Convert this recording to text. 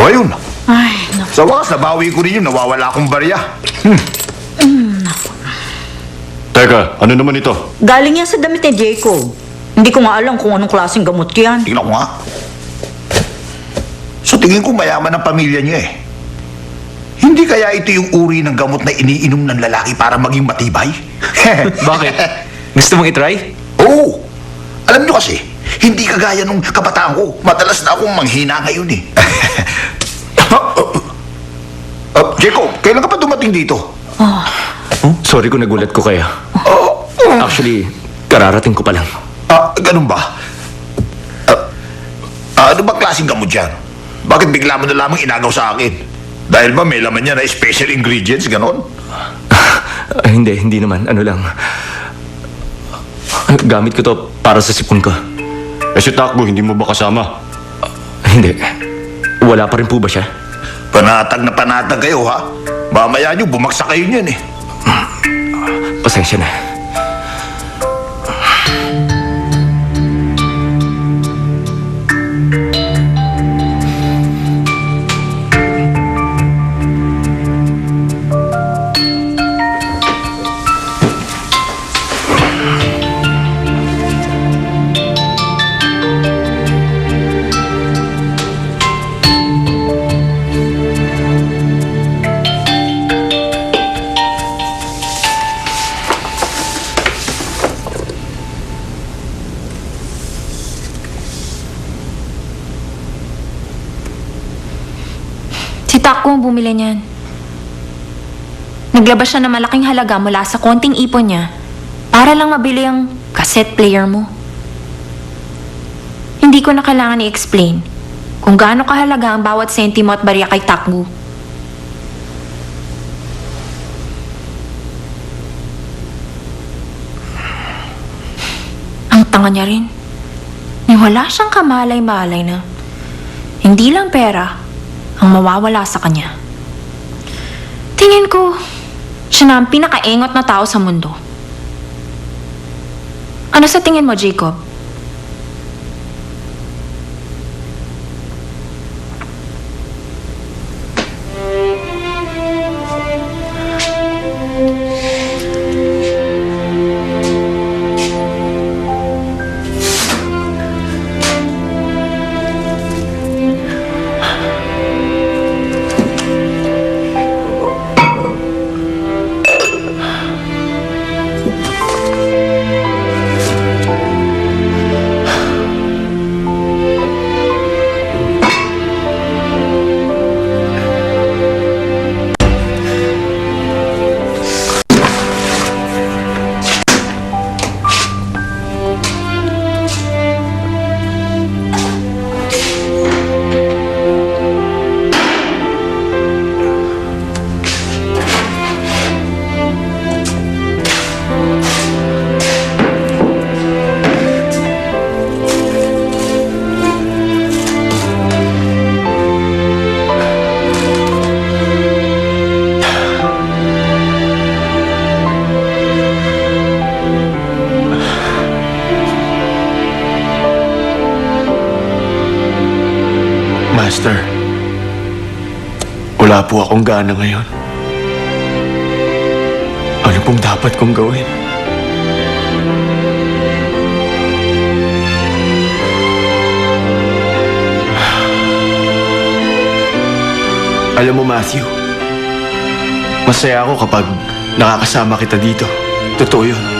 ayun. Ay, naku. Sa wakas, nabawi ko rin yung nawawala akong barya. Teka, ano naman ito? Galing yan sa damit ni Jacob. Hindi ko nga alam kung anong klaseng gamot yan. Tingnan ko nga. So tingin ko mayaman ang pamilya niya eh. Hindi kaya ito yung uri ng gamot na iniinom ng lalaki para maging matibay? Bakit? Gusto mong itry? Oo. Alam niyo kasi, hindi kagaya nung kabataan ko. Madalas na akong manghina ngayon eh. Jacob, kailan ka pa dumating dito? Oh, sorry kung nagulat ko kaya. Actually, kararating ko pa lang. Ganun ba? Ano ba klaseng gamot yan? Bakit bigla mo na lamang inagaw sa akin? Dahil ba may laman niya na special ingredients, ganon? Hindi naman. Ano lang. Gamit ko to para sa sipon ko. Eh si Takbo, hindi mo ba kasama? Hindi. Wala pa rin po ba siya? Panatag na panatag kayo, ha? Mamaya niyo, bumagsak kayo niyan eh. Pasensya na. Si Takbo ang bumili niyan. Naglabas siya ng malaking halaga mula sa konting ipon niya para lang mabili ang cassette player mo. Hindi ko na kailangan i-explain kung gaano kahalaga ang bawat sentimo at barya kay Takbo. Ang tanga niya rin. Yung wala siyang kamalay-malay na hindi lang pera ang mawawala sa kanya. Tingin ko, siya na ang pinakaengot na tao sa mundo. Ano sa tingin mo, Jacob? Master, wala po akong gana ngayon. Ano pong dapat kong gawin? Alam mo, Matthew, masaya ako kapag nakakasama kita dito. Totoo yun.